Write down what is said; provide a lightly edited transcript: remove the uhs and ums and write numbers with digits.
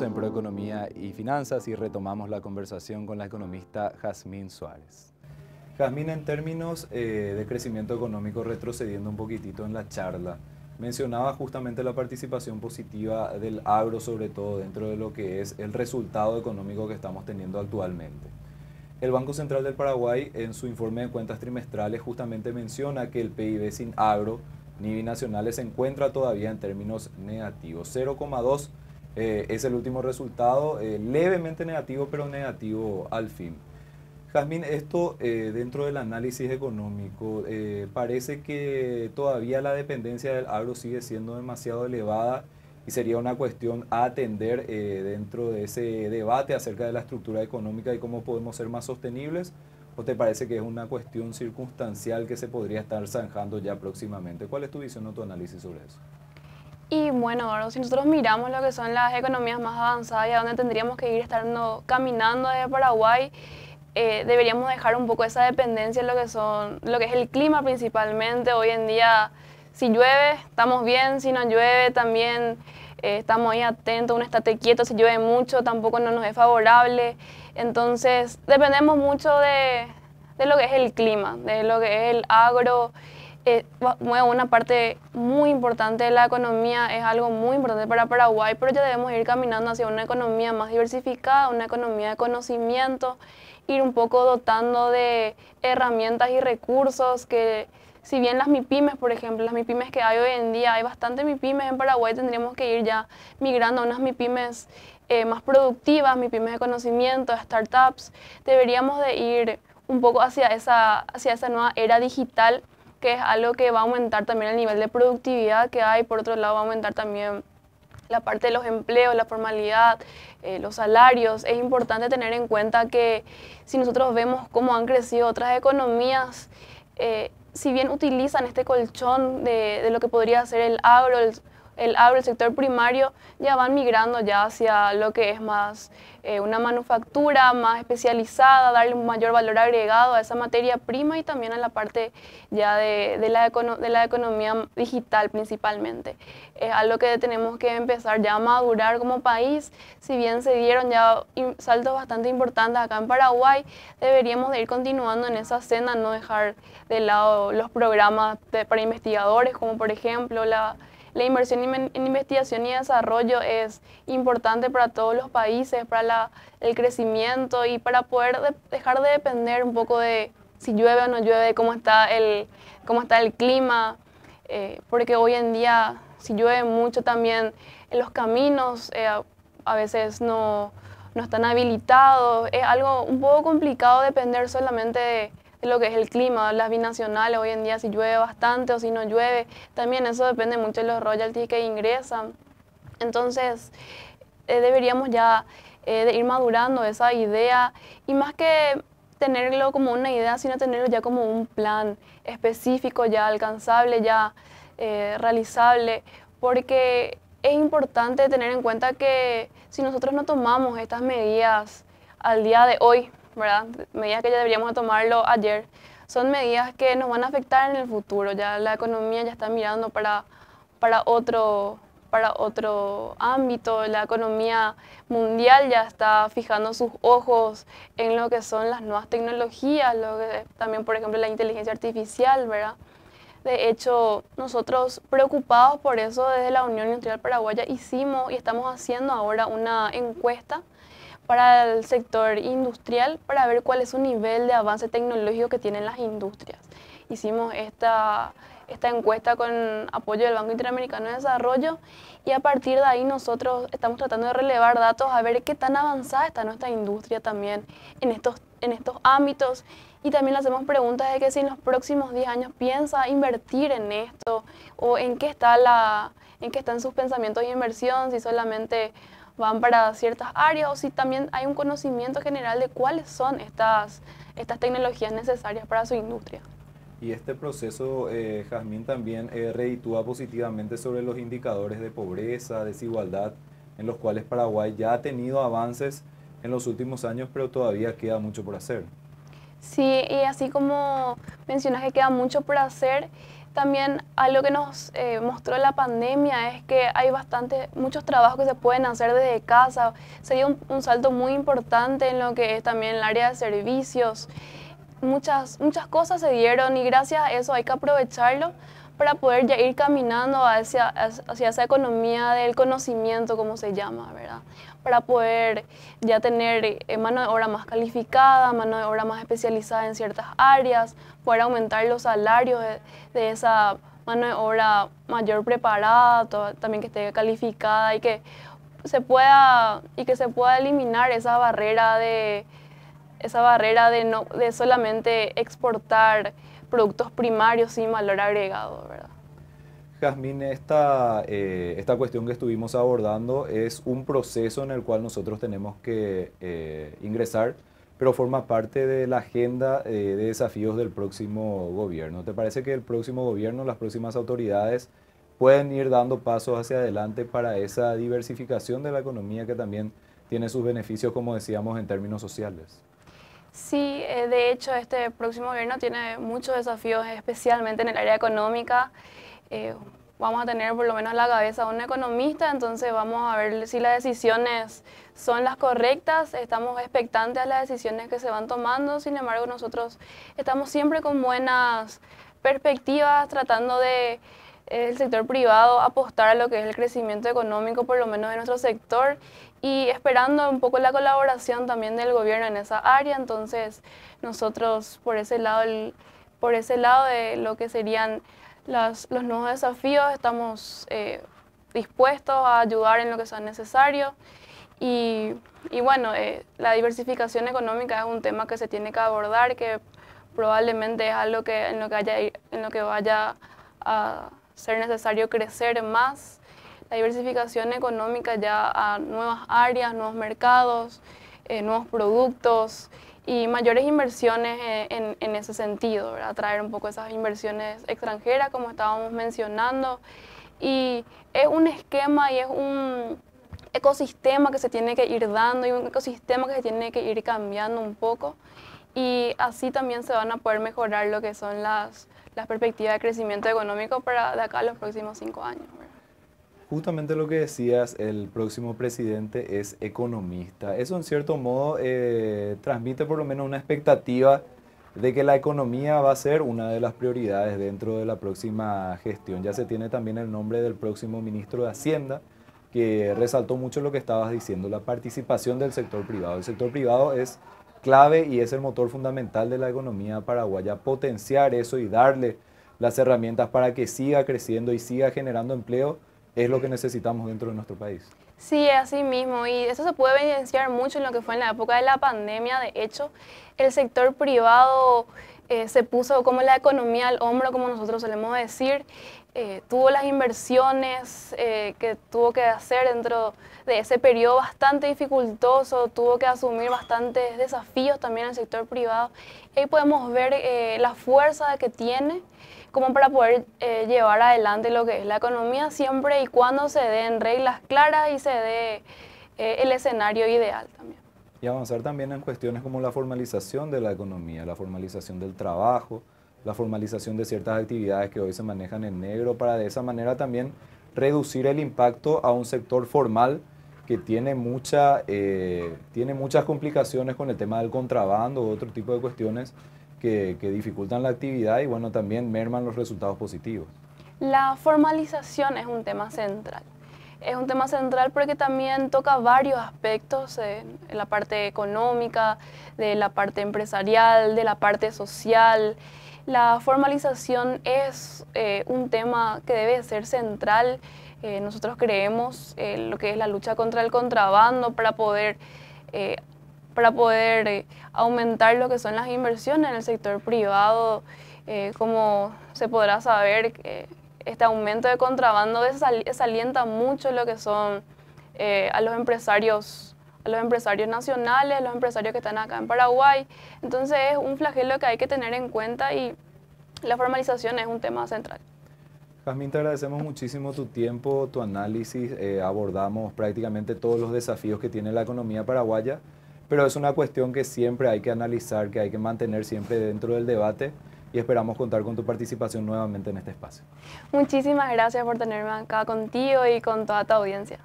Seguimos en Proeconomía y Finanzas y retomamos la conversación con la economista Jazmín Suárez. Jazmín, en términos de crecimiento económico, retrocediendo un poquitito en la charla, mencionaba justamente la participación positiva del agro, sobre todo dentro de lo que es el resultado económico que estamos teniendo actualmente. El Banco Central del Paraguay, en su informe de cuentas trimestrales, justamente menciona que el PIB sin agro ni binacionales se encuentra todavía en términos negativos. 0,2 es el último resultado, levemente negativo, pero negativo al fin. Jazmín, esto dentro del análisis económico, parece que todavía la dependencia del agro sigue siendo demasiado elevada y sería una cuestión a atender dentro de ese debate acerca de la estructura económica y cómo podemos ser más sostenibles. ¿O te parece que es una cuestión circunstancial que se podría estar zanjando ya próximamente? ¿Cuál es tu visión o tu análisis sobre eso? Y bueno, ahora si nosotros miramos lo que son las economías más avanzadas y a dónde tendríamos que ir estando caminando desde Paraguay, deberíamos dejar un poco esa dependencia en lo que es el clima principalmente. Hoy en día, si llueve, estamos bien; si no llueve, también estamos ahí atentos, uno estate quieto; si llueve mucho, tampoco no nos es favorable. Entonces, dependemos mucho de lo que es el clima, de lo que es el agro. Mueve una parte muy importante de la economía, es algo muy importante para Paraguay, pero ya debemos ir caminando hacia una economía más diversificada, una economía de conocimiento, ir un poco dotando de herramientas y recursos que, si bien las MIPYMES, por ejemplo, las MIPYMES que hay hoy en día, hay bastantes MIPYMES en Paraguay, tendríamos que ir ya migrando a unas MIPYMES más productivas, MIPYMES de conocimiento, startups. Deberíamos de ir un poco hacia esa nueva era digital, que es algo que va a aumentar también el nivel de productividad que hay. Por otro lado, va a aumentar también la parte de los empleos, la formalidad, los salarios. Es importante tener en cuenta que si nosotros vemos cómo han crecido otras economías, si bien utilizan este colchón de lo que podría ser el agro, el sector primario, ya van migrando ya hacia lo que es más una manufactura más especializada, darle un mayor valor agregado a esa materia prima y también a la parte ya de la economía digital principalmente. Es algo que tenemos que empezar ya a madurar como país. Si bien se dieron ya saltos bastante importantes acá en Paraguay, deberíamos de ir continuando en esa senda, no dejar de lado los programas para investigadores, como por ejemplo la inversión en investigación y desarrollo es importante para todos los países, para el crecimiento y para poder dejar de depender un poco de si llueve o no llueve, cómo está el clima, porque hoy en día si llueve mucho también en los caminos a veces no están habilitados. Es algo un poco complicado depender solamente de lo que es el clima, las binacionales. Hoy en día si llueve bastante o si no llueve, también eso depende mucho de los royalties que ingresan. Entonces deberíamos ya de ir madurando esa idea y más que tenerlo como una idea, sino tenerlo ya como un plan específico, ya alcanzable, ya realizable, porque es importante tener en cuenta que si nosotros no tomamos estas medidas al día de hoy, ¿verdad? Medidas que ya deberíamos de tomarlo ayer, son medidas que nos van a afectar en el futuro. Ya la economía ya está mirando para otro ámbito. La economía mundial ya está fijando sus ojos en lo que son las nuevas tecnologías, también por ejemplo la inteligencia artificial, ¿verdad? De hecho, nosotros preocupados por eso desde la Unión Industrial Paraguaya hicimos y estamos haciendo ahora una encuesta para el sector industrial para ver cuál es su nivel de avance tecnológico que tienen las industrias. Hicimos esta encuesta con apoyo del Banco Interamericano de Desarrollo y a partir de ahí nosotros estamos tratando de relevar datos a ver qué tan avanzada está nuestra industria también en estos ámbitos. Y también le hacemos preguntas de que si en los próximos 10 años piensa invertir en esto o en qué están sus pensamientos de inversión, si solamente van para ciertas áreas o si también hay un conocimiento general de cuáles son estas tecnologías necesarias para su industria. Y este proceso, Jazmín, también reditúa positivamente sobre los indicadores de pobreza, desigualdad, en los cuales Paraguay ya ha tenido avances en los últimos años, pero todavía queda mucho por hacer. Sí, y así como mencionas que queda mucho por hacer, También algo que nos mostró la pandemia es que hay muchos trabajos que se pueden hacer desde casa. Sería un salto muy importante en lo que es también el área de servicios. Muchas cosas se dieron y gracias a eso hay que aprovecharlo para poder ya ir caminando hacia esa economía del conocimiento, como se llama, ¿verdad? Para poder ya tener mano de obra más calificada, mano de obra más especializada en ciertas áreas, poder aumentar los salarios de esa mano de obra mayor preparada, también que esté calificada y que se pueda eliminar esa barrera de solamente exportar productos primarios sin valor agregado, ¿verdad? Jazmín, esta cuestión que estuvimos abordando es un proceso en el cual nosotros tenemos que ingresar, pero forma parte de la agenda de desafíos del próximo gobierno. ¿Te parece que el próximo gobierno, las próximas autoridades, pueden ir dando pasos hacia adelante para esa diversificación de la economía que también tiene sus beneficios, como decíamos, en términos sociales? Sí, de hecho, este próximo gobierno tiene muchos desafíos, especialmente en el área económica. Vamos a tener por lo menos a la cabeza un economista, entonces vamos a ver si las decisiones son las correctas. Estamos expectantes a las decisiones que se van tomando, sin embargo, nosotros estamos siempre con buenas perspectivas, tratando de el sector privado apostar a lo que es el crecimiento económico, por lo menos de nuestro sector, y esperando un poco la colaboración también del gobierno en esa área. Entonces nosotros por ese lado de lo que serían los nuevos desafíos estamos dispuestos a ayudar en lo que sea necesario. Y bueno, la diversificación económica es un tema que se tiene que abordar, que probablemente es algo que en lo que vaya a ser necesario crecer más. La diversificación económica ya a nuevas áreas, nuevos mercados, nuevos productos y mayores inversiones en ese sentido, ¿verdad? Atraer un poco esas inversiones extranjeras, como estábamos mencionando. Y es un esquema y es un ecosistema que se tiene que ir dando y un ecosistema que se tiene que ir cambiando un poco. Y así también se van a poder mejorar lo que son las perspectivas de crecimiento económico para de acá a los próximos 5 años, ¿verdad? Justamente lo que decías, el próximo presidente es economista. Eso en cierto modo transmite por lo menos una expectativa de que la economía va a ser una de las prioridades dentro de la próxima gestión. Ya se tiene también el nombre del próximo ministro de Hacienda, que resaltó mucho lo que estabas diciendo, la participación del sector privado. El sector privado es clave y es el motor fundamental de la economía paraguaya. Potenciar eso y darle las herramientas para que siga creciendo y siga generando empleo es lo que necesitamos dentro de nuestro país. Sí, es así mismo, y eso se puede evidenciar mucho en lo que fue en la época de la pandemia. De hecho, el sector privado se puso como la economía al hombro, como nosotros solemos decir. Tuvo las inversiones que tuvo que hacer dentro de ese periodo bastante dificultoso, tuvo que asumir bastantes desafíos también el sector privado. Y ahí podemos ver la fuerza que tiene como para poder llevar adelante lo que es la economía, siempre y cuando se den reglas claras y se dé el escenario ideal también. Y avanzar también en cuestiones como la formalización de la economía, la formalización del trabajo, la formalización de ciertas actividades que hoy se manejan en negro, para de esa manera también reducir el impacto a un sector formal que tiene muchas complicaciones con el tema del contrabando u otro tipo de cuestiones que dificultan la actividad y bueno, también merman los resultados positivos. La formalización es un tema central. Es un tema central porque también toca varios aspectos en la parte económica, de la parte empresarial, de la parte social. La formalización es un tema que debe ser central. Nosotros creemos lo que es la lucha contra el contrabando para poder aumentar lo que son las inversiones en el sector privado. Como se podrá saber, este aumento de contrabando desalienta mucho lo que son a los empresarios nacionales, los empresarios que están acá en Paraguay. Entonces es un flagelo que hay que tener en cuenta y la formalización es un tema central. Jazmín, te agradecemos muchísimo tu tiempo, tu análisis. Abordamos prácticamente todos los desafíos que tiene la economía paraguaya, pero es una cuestión que siempre hay que analizar, que hay que mantener siempre dentro del debate y esperamos contar con tu participación nuevamente en este espacio. Muchísimas gracias por tenerme acá contigo y con toda tu audiencia.